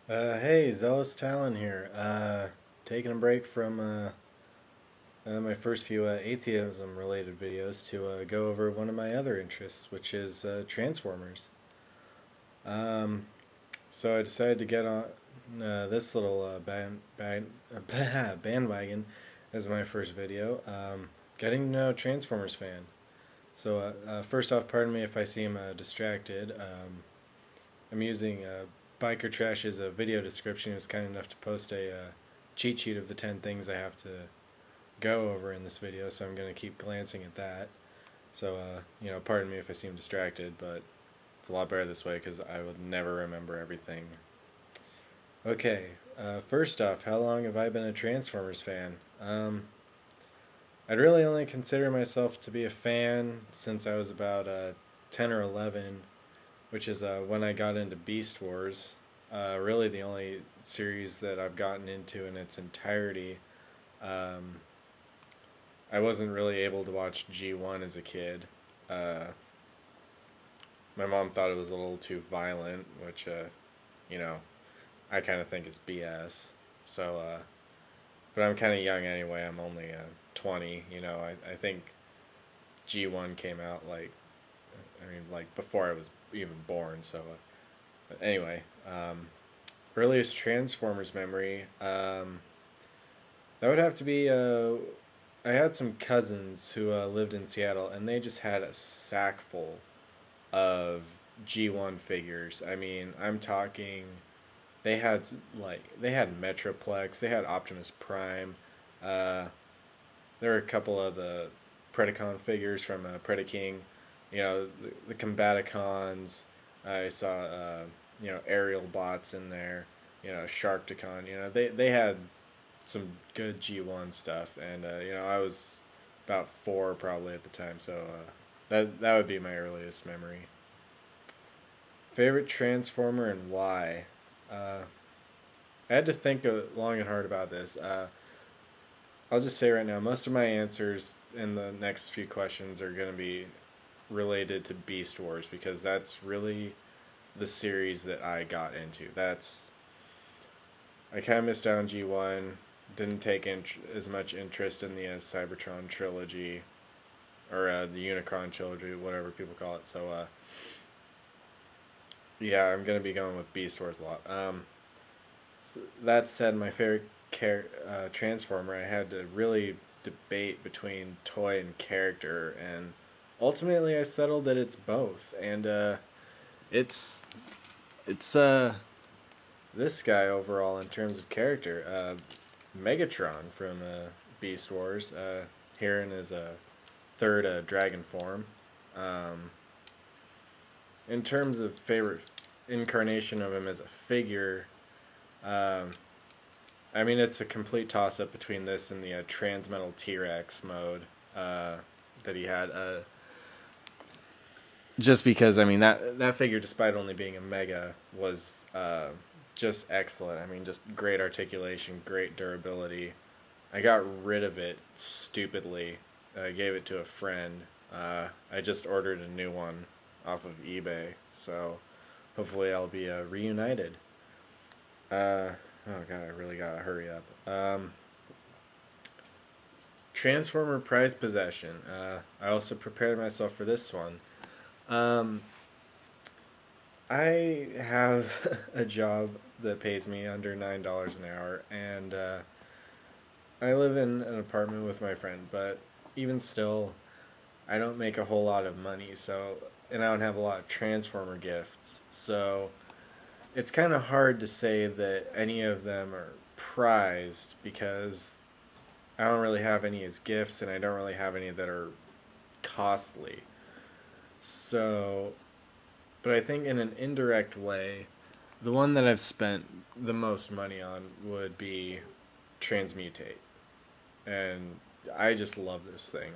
Hey, Zealous Talon here. Taking a break from my first few atheism related videos to go over one of my other interests, which is Transformers. Um, so I decided to get on this little bandwagon as my first video. Getting to know Transformers fan. So, first off, pardon me if I seem distracted. I'm using Biker Trash's video description. He was kind enough to post a cheat sheet of the 10 things I have to go over in this video, so I'm going to keep glancing at that. So, pardon me if I seem distracted, but it's a lot better this way because I would never remember everything. Okay, first off, how long have I been a Transformers fan? I'd really only consider myself to be a fan since I was about 10 or 11, which is when I got into Beast Wars. Really the only series that I've gotten into in its entirety. I wasn't really able to watch G1 as a kid. My mom thought it was a little too violent, which, I kind of think is BS. So, but I'm kind of young anyway. I'm only 20. I think G1 came out like before I was even born. So, but anyway, earliest Transformers memory. That would have to be. I had some cousins who lived in Seattle, and they just had a sack full of G1 figures. I mean, I'm talking. They had Metroplex. They had Optimus Prime. There were a couple of the Predacon figures from Predaking. The Combaticons. I saw aerial bots in there. Sharkticon. They had some good G1 stuff, and I was about 4 probably at the time, so that would be my earliest memory. Favorite Transformer and why? I had to think long and hard about this. I'll just say right now, most of my answers in the next few questions are going to be related to Beast Wars because that's really the series that I got into. I kind of missed out on G1, didn't take as much interest in the Cybertron trilogy, or the Unicron trilogy, whatever people call it. So, yeah, I'm going to be going with Beast Wars a lot. So that said, my favorite Transformer, I had to really debate between toy and character, and ultimately I settled that it's both. And it's this guy overall in terms of character, Megatron from Beast Wars, here in his third dragon form. In terms of favorite incarnation of him as a figure, I mean, it's a complete toss-up between this and the Transmetal T-Rex mode that he had. Just because, I mean, that figure, despite only being a mega, was just excellent. I mean, just great articulation, great durability. I got rid of it stupidly. I gave it to a friend. I just ordered a new one off of eBay, so hopefully I'll be reunited. Oh god, I really gotta hurry up. Transformer prized possession. I also prepared myself for this one. I have a job that pays me under $9 an hour, and I live in an apartment with my friend, but even still, I don't make a whole lot of money, and I don't have a lot of Transformer gifts, so it's kind of hard to say that any of them are prized because I don't really have any as gifts, and I don't really have any that are costly. So, but I think in an indirect way, the one that I've spent the most money on would be Transmutate. And I just love this thing.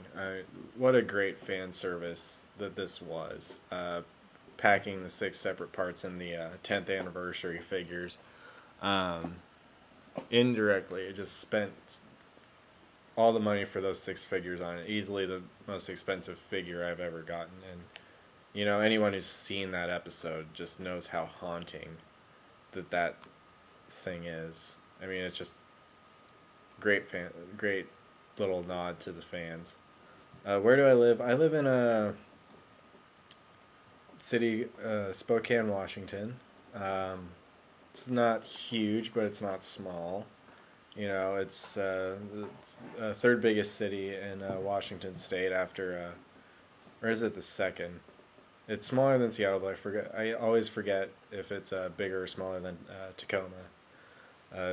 What a great fan service that this was. Packing the 6 separate parts in the 10th anniversary figures. Indirectly, it just spent all the money for those 6 figures on it. Easily the most expensive figure I've ever gotten. And, anyone who's seen that episode just knows how haunting that thing is. I mean, it's just great little nod to the fans. Where do I live? I live in a city, Spokane, Washington. It's not huge, but it's not small. You know, it's the third biggest city in Washington State after, or is it the second? It's smaller than Seattle, but I forget. I always forget if it's bigger or smaller than Tacoma.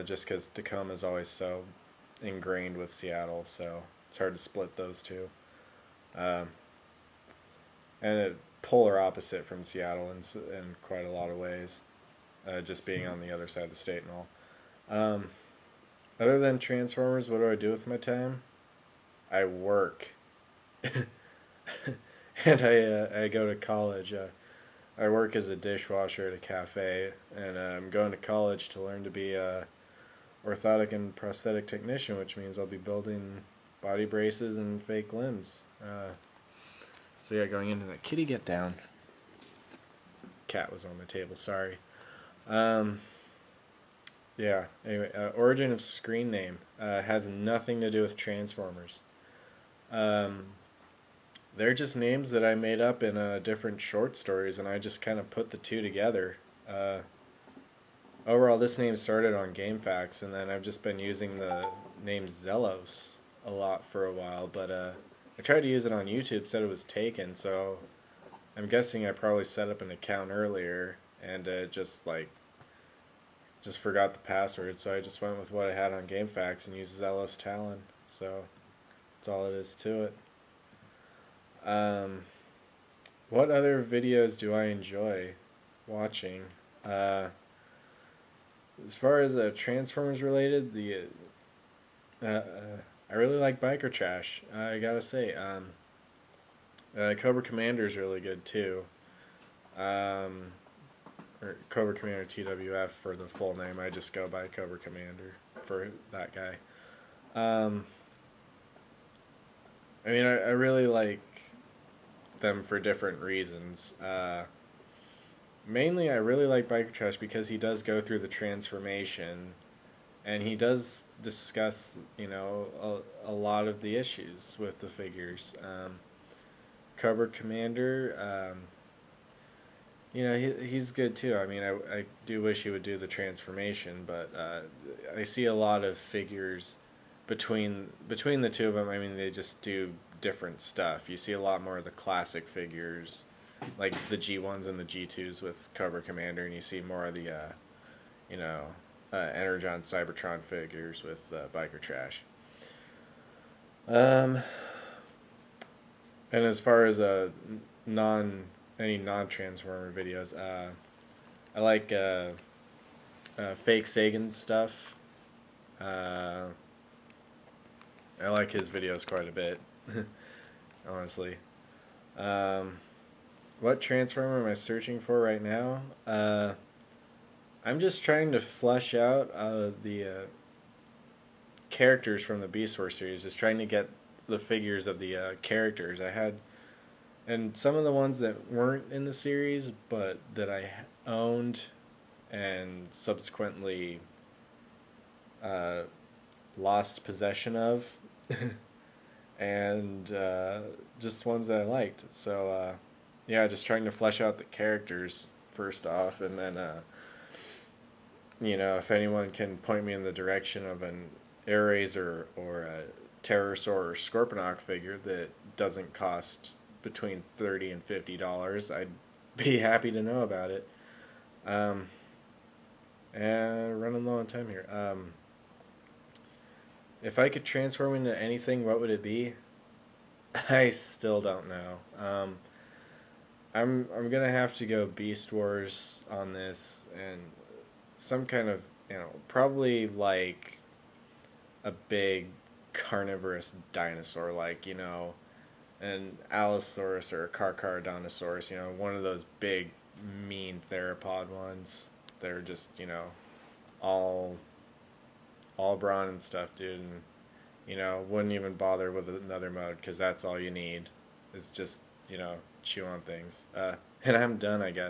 Just because Tacoma is always so ingrained with Seattle, so it's hard to split those two. And it polar opposite from Seattle in quite a lot of ways, just being on the other side of the state and all. Other than Transformers, what do I do with my time? I work. And I go to college. I work as a dishwasher at a cafe, and I'm going to college to learn to be a orthotic and prosthetic technician, which means I'll be building body braces and fake limbs. So yeah, going into that. Kitty, get down. Cat was on my table, sorry. Yeah, anyway, origin of screen name has nothing to do with Transformers. They're just names that I made up in different short stories, and I just kind of put the two together. Overall, this name started on GameFAQs, and then I've just been using the name Zelos a lot for a while, but I tried to use it on YouTube, said it was taken, so I'm guessing I probably set up an account earlier, and just forgot the password, so I just went with what I had on GameFAQs and used Zelos Talon, so that's all it is to it. What other videos do I enjoy watching? As far as Transformers related, I really like Biker Trash. I gotta say, Cobra Commander is really good too. Or Cobra Commander TWF for the full name. I just go by Cobra Commander for that guy. I mean, I really like them for different reasons. Mainly, I really like Biker Trash because he does go through the transformation, and he does discuss, you know, a lot of the issues with the figures. Cobra Commander, you know, he's good too. I mean, I do wish he would do the transformation, but I see a lot of figures between the two of them. I mean, they just do different stuff. You see a lot more of the classic figures, like the G1s and the G2s with Cobra Commander, and you see more of the, you know, Energon Cybertron figures with Biker Trash. And as far as any non-Transformer videos, I like fake Sagan stuff. I like his videos quite a bit, honestly. What Transformer am I searching for right now? I'm just trying to flesh out the characters from the Beast Wars series, just trying to get the figures of the characters. I had, and some of the ones that weren't in the series, but that I owned and subsequently lost possession of, and just ones that I liked. So yeah, just trying to flesh out the characters first off, and then you know, if anyone can point me in the direction of an Airazor or a Pterosaur or Scorponok figure that doesn't cost between $30 and $50, I'd be happy to know about it. And running low on time here. If I could transform into anything, what would it be? I still don't know. I'm gonna have to go Beast Wars on this, and some kind of, you know, probably like a big carnivorous dinosaur, like, you know, an Allosaurus or a Carcharodontosaurus, you know, one of those big, mean theropod ones. They're just, you know, all brawn and stuff, dude, and, you know, wouldn't even bother with another mode, because that's all you need, is just, you know, chew on things. And I'm done, I guess.